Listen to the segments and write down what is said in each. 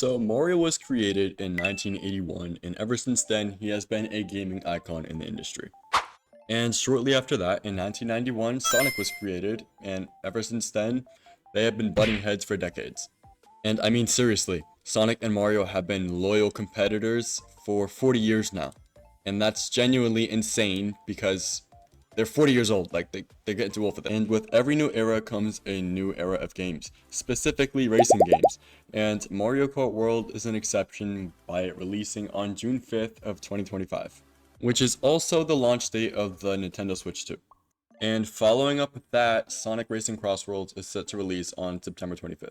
So Mario was created in 1981, and ever since then, he has been a gaming icon in the industry. And shortly after that, in 1991, Sonic was created, and ever since then, they have been butting heads for decades. And I mean seriously, Sonic and Mario have been loyal competitors for 40 years now. And that's genuinely insane because they're 40 years old, like they're getting too old for that. And with every new era comes a new era of games, specifically racing games. And Mario Kart World is an exception by it releasing on June 5th of 2025, which is also the launch date of the Nintendo Switch 2. And following up with that, Sonic Racing Cross Worlds is set to release on September 25th.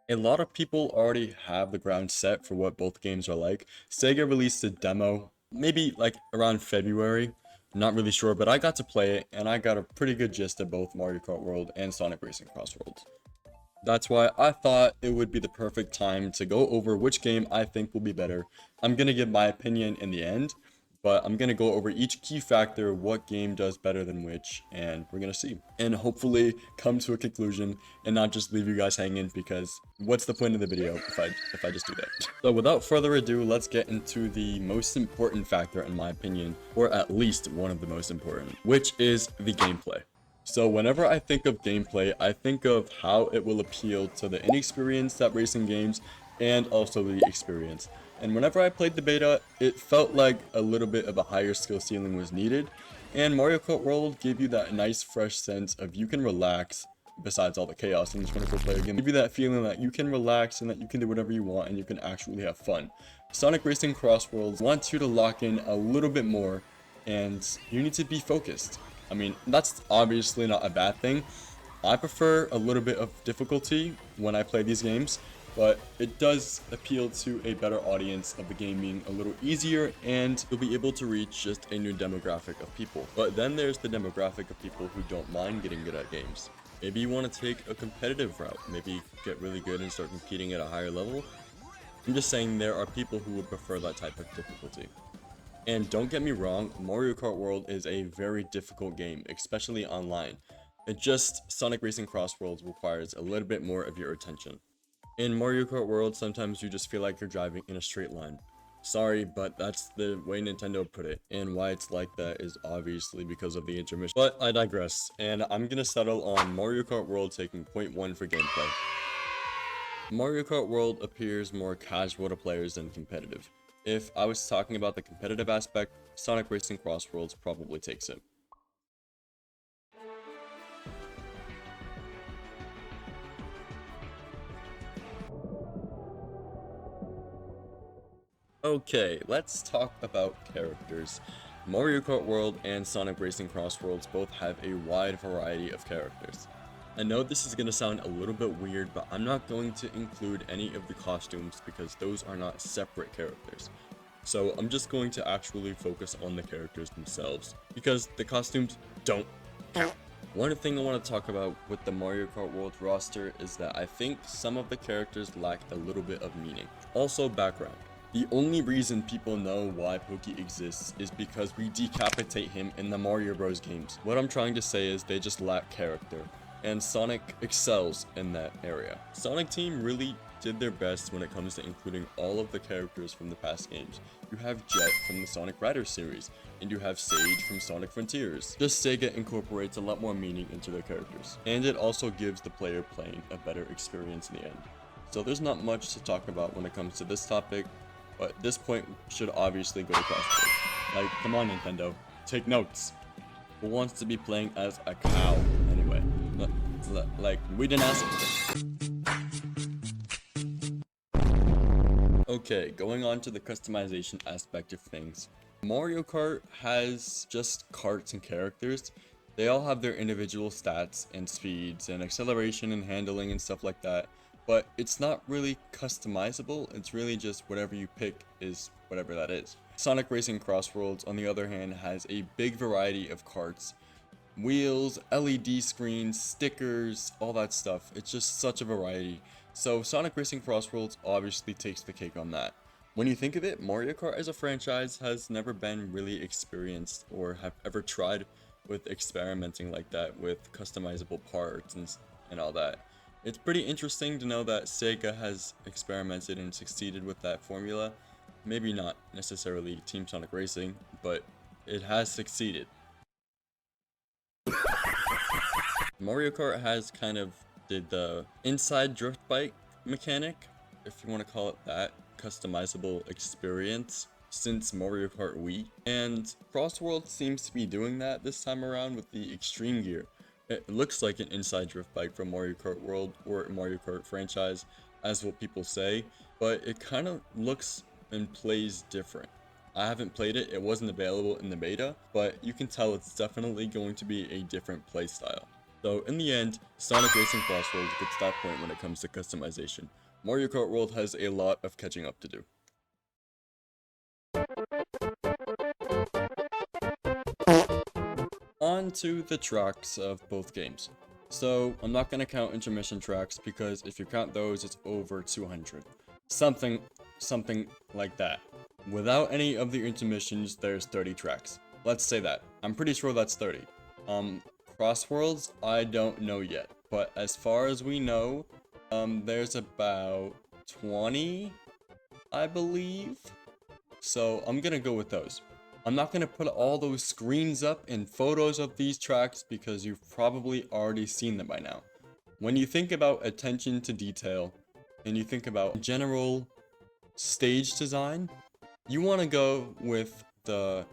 A lot of people already have the ground set for what both games are like. Sega released a demo, maybe like around February, not really sure, but I got to play it and I got a pretty good gist of both Mario Kart World and Sonic Racing Cross Worlds. That's why I thought it would be the perfect time to go over which game I think will be better. I'm gonna give my opinion in the end, but I'm gonna go over each key factor, what game does better than which, and we're gonna see. And hopefully come to a conclusion and not just leave you guys hanging, because what's the point of the video if I just do that? So without further ado, let's get into the most important factor in my opinion, or at least one of the most important, which is the gameplay. So whenever I think of gameplay, I think of how it will appeal to the inexperienced at racing games and also the experience. And whenever I played the beta, it felt like a little bit of a higher skill ceiling was needed. And Mario Kart World gave you that nice fresh sense of you can relax, besides all the chaos in this 24-player game. Give you that feeling that you can relax and that you can do whatever you want and you can actually have fun. Sonic Racing Cross Worlds wants you to lock in a little bit more and you need to be focused. I mean, that's obviously not a bad thing. I prefer a little bit of difficulty when I play these games, but it does appeal to a better audience of the game being a little easier, and you'll be able to reach just a new demographic of people. But then there's the demographic of people who don't mind getting good at games. Maybe you want to take a competitive route, maybe get really good and start competing at a higher level. I'm just saying there are people who would prefer that type of difficulty. And don't get me wrong, Mario Kart World is a very difficult game, especially online. It just, Sonic Racing Cross Worlds requires a little bit more of your attention. In Mario Kart World, sometimes you just feel like you're driving in a straight line. Sorry, but that's the way Nintendo put it, and why it's like that is obviously because of the intermission. But I digress, and I'm gonna settle on Mario Kart World taking 0.1 for gameplay. Mario Kart World appears more casual to players than competitive. If I was talking about the competitive aspect, Sonic Racing Cross Worlds probably takes it. Okay, let's talk about characters. Mario Kart World and Sonic Racing Cross Worlds both have a wide variety of characters. I know this is going to sound a little bit weird, but I'm not going to include any of the costumes because those are not separate characters. So I'm just going to actually focus on the characters themselves, because the costumes don't count. One thing I want to talk about with the Mario Kart World roster is that I think some of the characters lack a little bit of meaning. Also, background. The only reason people know why Pokey exists is because we decapitate him in the Mario Bros games. What I'm trying to say is they just lack character, and Sonic excels in that area. Sonic Team really did their best when it comes to including all of the characters from the past games. You have Jet from the Sonic Riders series, and you have Sage from Sonic Frontiers. Just Sega incorporates a lot more meaning into their characters, and it also gives the player playing a better experience in the end. So there's not much to talk about when it comes to this topic, but this point should obviously go to Crossplay. Like, come on Nintendo, take notes. Who wants to be playing as a cow anyway? Like, we didn't ask for this. Okay, going on to the customization aspect of things. Mario Kart has just carts and characters. They all have their individual stats and speeds and acceleration and handling and stuff like that, but it's not really customizable. It's really just whatever you pick is whatever that is. Sonic Racing Cross Worlds, on the other hand, has a big variety of carts, wheels, LED screens, stickers, all that stuff. It's just such a variety. So Sonic Racing Cross Worlds obviously takes the cake on that. When you think of it, Mario Kart as a franchise has never been really experienced or have ever tried with experimenting like that with customizable parts and all that. It's pretty interesting to know that Sega has experimented and succeeded with that formula. Maybe not necessarily Team Sonic Racing, but it has succeeded. Mario Kart has kind of did the inside drift bike mechanic, if you want to call it that, customizable experience since Mario Kart Wii, and Crossworld seems to be doing that this time around with the Extreme Gear. It looks like an inside drift bike from Mario Kart World or Mario Kart franchise, as what people say, but it kind of looks and plays different. I haven't played it, it wasn't available in the beta, but you can tell it's definitely going to be a different playstyle. So in the end, Sonic Racing Crossroads gets that point when it comes to customization. Mario Kart World has a lot of catching up to do. On to the tracks of both games. So I'm not going to count intermission tracks because if you count those, it's over 200. Something like that. Without any of the intermissions, there's 30 tracks. Let's say that. I'm pretty sure that's 30. Crossworlds, I don't know yet, but as far as we know, there's about 20, I believe. So I'm gonna go with those. I'm not gonna put all those screens up and photos of these tracks because you've probably already seen them by now. When you think about attention to detail and you think about general stage design, you want to go with the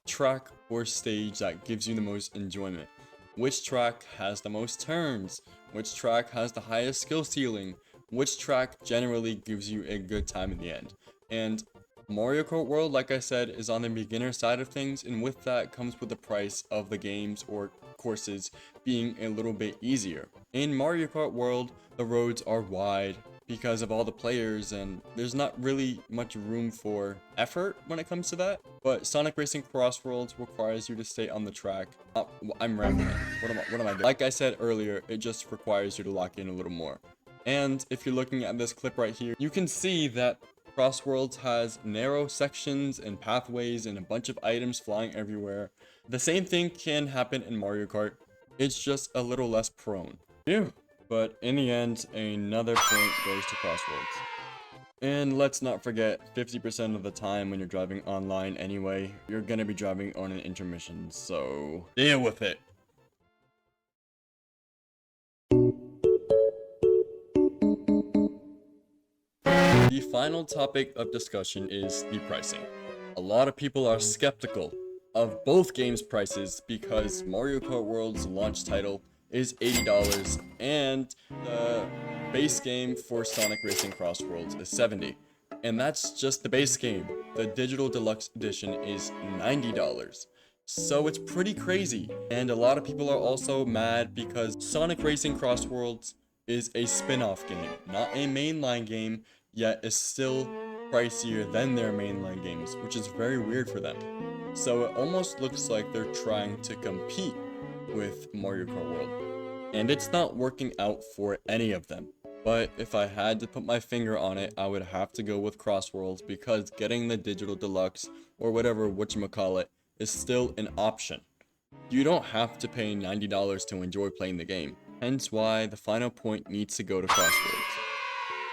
track or stage that gives you the most enjoyment. Which track has the most turns? Which track has the highest skill ceiling? Which track generally gives you a good time in the end? And Mario Kart World, like I said, is on the beginner side of things, and with that comes with the price of the games or courses being a little bit easier. In Mario Kart World, the roads are wide because of all the players, and there's not really much room for effort when it comes to that. But Sonic Racing Crossworlds requires you to stay on the track. I'm rambling. What am I doing? Like I said earlier, it just requires you to lock in a little more. And if you're looking at this clip right here, you can see that Crossworlds has narrow sections and pathways and a bunch of items flying everywhere. The same thing can happen in Mario Kart. It's just a little less prone. Phew. But in the end, another point goes to Crossworlds. And let's not forget, 50% of the time when you're driving online anyway, you're gonna be driving on an intermission, so deal with it. The final topic of discussion is the pricing. A lot of people are skeptical of both games' prices because Mario Kart World's launch title is $80 and the base game for Sonic Racing Crossworlds is $70. And that's just the base game. The Digital Deluxe Edition is $90. So it's pretty crazy. And a lot of people are also mad because Sonic Racing Crossworlds is a spin-off game, not a mainline game, yet is still pricier than their mainline games, which is very weird for them. So it almost looks like they're trying to compete with Mario Kart World. And it's not working out for any of them. But if I had to put my finger on it, I would have to go with Crossworlds because getting the Digital Deluxe, or whatever whatchamacallit, is still an option. You don't have to pay $90 to enjoy playing the game, hence why the final point needs to go to Crossworlds.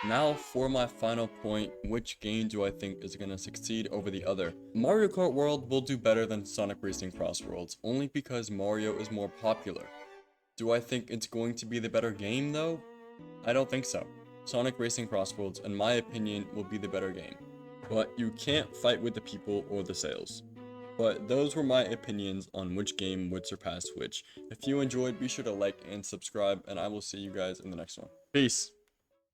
Now for my final point, which game do I think is going to succeed over the other? Mario Kart World will do better than Sonic Racing Crossworlds, only because Mario is more popular. Do I think it's going to be the better game though? I don't think so. Sonic Racing Crossworlds, in my opinion, will be the better game. But you can't fight with the people or the sales. But those were my opinions on which game would surpass which. If you enjoyed, be sure to like and subscribe, and I will see you guys in the next one. Peace!